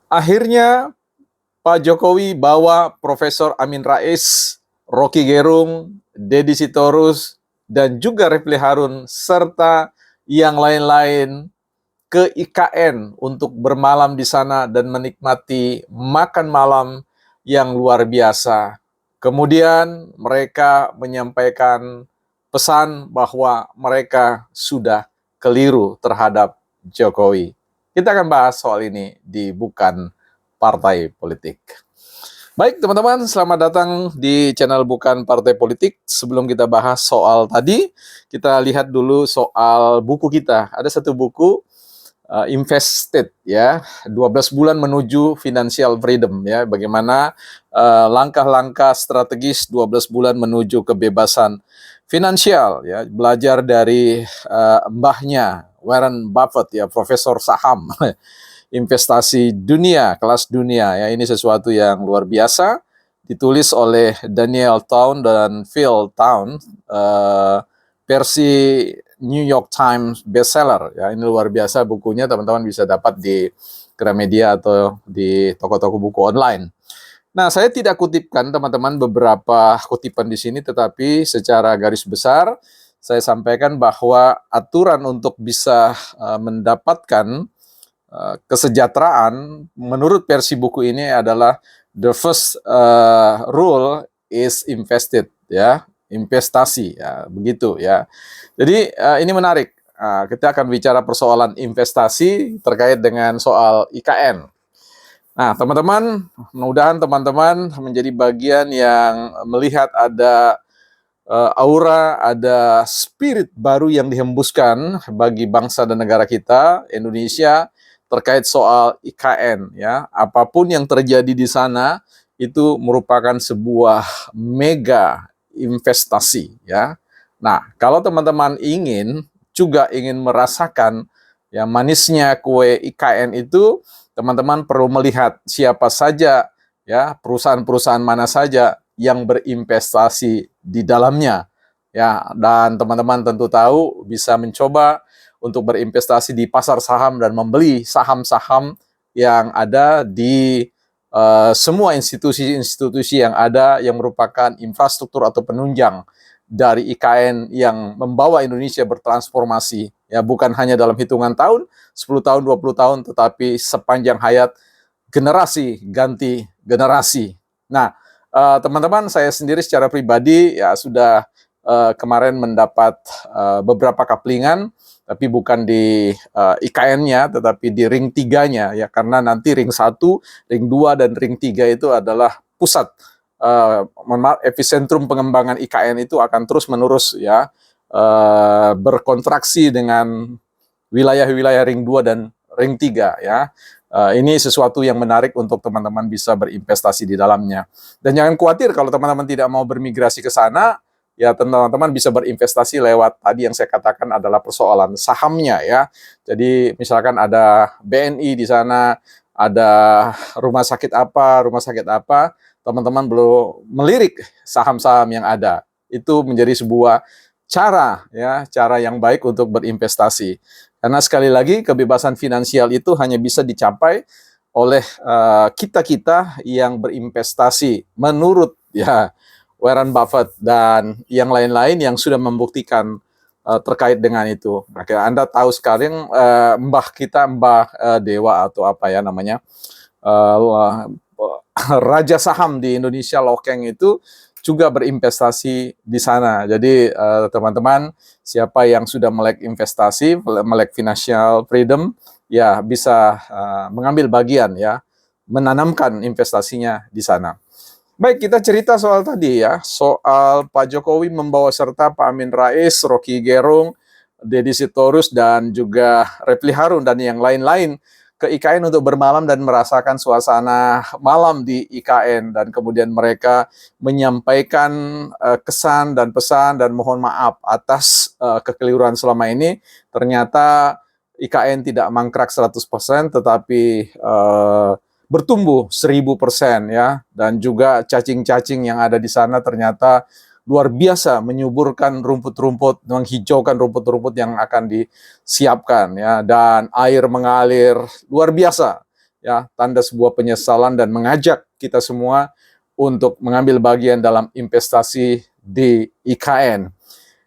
Akhirnya Pak Jokowi bawa Profesor Amin Rais, Rocky Gerung, Deddy Sitorus, dan juga Refli Harun, serta yang lain-lain ke IKN untuk bermalam di sana dan menikmati makan malam yang luar biasa. Kemudian mereka menyampaikan pesan bahwa mereka sudah keliru terhadap Jokowi. Kita akan bahas soal ini di Bukan Partai Politik. Baik teman-teman, selamat datang di channel Bukan Partai Politik. Sebelum kita bahas soal tadi, kita lihat dulu soal buku kita. Ada satu buku, Invested, ya, 12 bulan menuju financial freedom, ya, bagaimana langkah-langkah strategis 12 bulan menuju kebebasan finansial, ya, belajar dari mbahnya Warren Buffett, ya, profesor saham investasi dunia, kelas dunia, ya, ini sesuatu yang luar biasa, ditulis oleh Daniel Town dan Phil Town, versi New York Times bestseller, ya, ini luar biasa bukunya, teman-teman bisa dapat di Gramedia atau di toko-toko buku online. Nah, saya tidak kutipkan teman-teman beberapa kutipan di sini, tetapi secara garis besar saya sampaikan bahwa aturan untuk bisa mendapatkan kesejahteraan menurut versi buku ini adalah the first rule is invested, ya, investasi, ya, begitu, ya. Jadi ini menarik. Kita akan bicara persoalan investasi terkait dengan soal IKN. Nah, teman-teman, mudah-mudahan teman-teman menjadi bagian yang melihat ada aura, ada spirit baru yang dihembuskan bagi bangsa dan negara kita, Indonesia, terkait soal IKN, ya. Apapun yang terjadi di sana itu merupakan sebuah mega investasi, ya. Nah, kalau teman-teman ingin merasakan ya manisnya kue IKN itu, teman-teman perlu melihat siapa saja, ya, perusahaan-perusahaan mana saja yang berinvestasi di dalamnya, ya, dan teman-teman tentu tahu bisa mencoba untuk berinvestasi di pasar saham dan membeli saham-saham yang ada di semua institusi-institusi yang ada yang merupakan infrastruktur atau penunjang dari IKN yang membawa Indonesia bertransformasi, ya, bukan hanya dalam hitungan tahun, 10 tahun, 20 tahun, tetapi sepanjang hayat, generasi ganti generasi. Nah, teman-teman, saya sendiri secara pribadi ya sudah kemarin mendapat beberapa kaplingan, tapi bukan di IKN-nya, tetapi di ring 3-nya, ya, karena nanti ring 1, ring 2, dan ring 3 itu adalah pusat epicentrum pengembangan IKN itu akan terus-menerus, ya, berkontraksi dengan wilayah-wilayah ring 2 dan ring 3, ya. Ini sesuatu yang menarik untuk teman-teman bisa berinvestasi di dalamnya. Dan jangan khawatir kalau teman-teman tidak mau bermigrasi ke sana, ya, teman-teman bisa berinvestasi lewat tadi yang saya katakan adalah persoalan sahamnya, ya. Jadi misalkan ada BNI di sana, ada rumah sakit apa, teman-teman belum melirik saham-saham yang ada. Itu menjadi sebuah cara, ya, cara yang baik untuk berinvestasi. Karena sekali lagi kebebasan finansial itu hanya bisa dicapai oleh kita-kita yang berinvestasi menurut, ya, Warren Buffett dan yang lain-lain yang sudah membuktikan terkait dengan itu. Nah, Anda tahu sekarang Mbah Dewa atau apa ya namanya, Raja Saham di Indonesia, Lokeng itu juga berinvestasi di sana. Jadi teman-teman, siapa yang sudah melek investasi, melek financial freedom, ya bisa mengambil bagian, ya, menanamkan investasinya di sana. Baik, kita cerita soal tadi, ya, soal Pak Jokowi membawa serta Pak Amin Rais, Rocky Gerung, Deddy Sitorus, dan juga Refli Harun dan yang lain-lain ke IKN untuk bermalam dan merasakan suasana malam di IKN, dan kemudian mereka menyampaikan kesan dan pesan dan mohon maaf atas kekeliruan selama ini. Ternyata IKN tidak mangkrak 100%, tetapi bertumbuh 1000%, ya, dan juga cacing-cacing yang ada di sana ternyata luar biasa menyuburkan rumput-rumput, menghijaukan rumput-rumput yang akan disiapkan, ya, dan air mengalir luar biasa. ya, tanda sebuah penyesalan dan mengajak kita semua untuk mengambil bagian dalam investasi di IKN.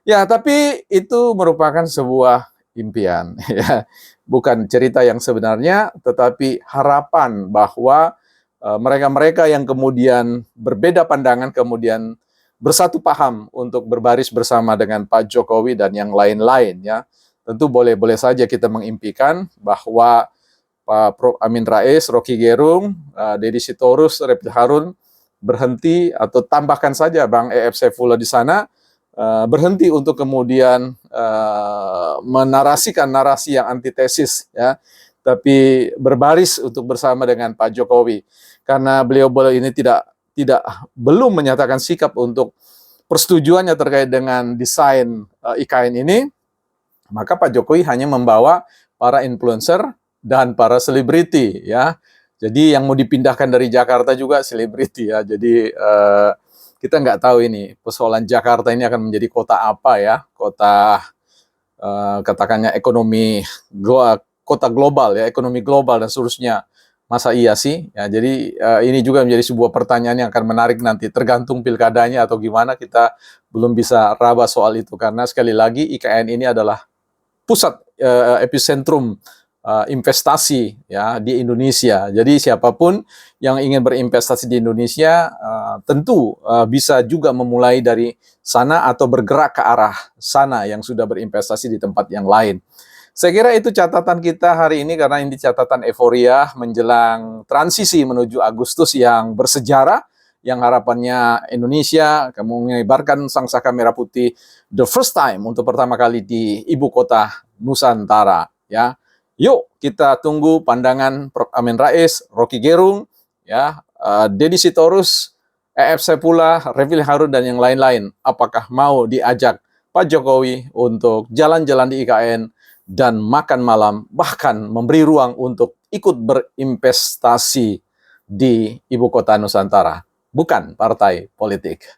Ya, tapi itu merupakan sebuah impian, ya. Bukan cerita yang sebenarnya, tetapi harapan bahwa mereka-mereka yang kemudian berbeda pandangan, kemudian bersatu paham untuk berbaris bersama dengan Pak Jokowi dan yang lain-lain, ya. Tentu boleh-boleh saja kita mengimpikan bahwa Pak Prof. Amin Rais, Rocky Gerung, Deddy Sitorus, Refli Harun berhenti atau tambahkan saja Bang E.F. Saifullah di sana, berhenti untuk kemudian menarasikan narasi yang antitesis, ya, tapi berbaris untuk bersama dengan Pak Jokowi, karena beliau ini tidak belum menyatakan sikap untuk persetujuannya terkait dengan desain IKN ini, maka Pak Jokowi hanya membawa para influencer dan para selebriti, ya. Jadi yang mau dipindahkan dari Jakarta juga selebriti, ya. Jadi kita nggak tahu ini persoalan Jakarta ini akan menjadi kota apa, ya, kota katakannya ekonomi kota global, ya, ekonomi global dan seterusnya. Masa iya sih? Ya, jadi ini juga menjadi sebuah pertanyaan yang akan menarik nanti, tergantung pilkadanya atau gimana, kita belum bisa raba soal itu, karena sekali lagi IKN ini adalah pusat epicentrum investasi, ya, di Indonesia. Jadi siapapun yang ingin berinvestasi di Indonesia tentu bisa juga memulai dari sana atau bergerak ke arah sana yang sudah berinvestasi di tempat yang lain. Saya kira itu catatan kita hari ini, karena ini catatan euforia menjelang transisi menuju Agustus yang bersejarah, yang harapannya Indonesia mengibarkan sangsaka merah putih the first time, untuk pertama kali di ibu kota Nusantara, ya. Yuk kita tunggu pandangan Prof. Amin Rais, Rocky Gerung, ya, Deddy Sitorus, E.F. Saifullah, Refli Harun dan yang lain-lain. Apakah mau diajak Pak Jokowi untuk jalan-jalan di IKN dan makan malam, bahkan memberi ruang untuk ikut berinvestasi di ibu kota Nusantara, bukan partai politik.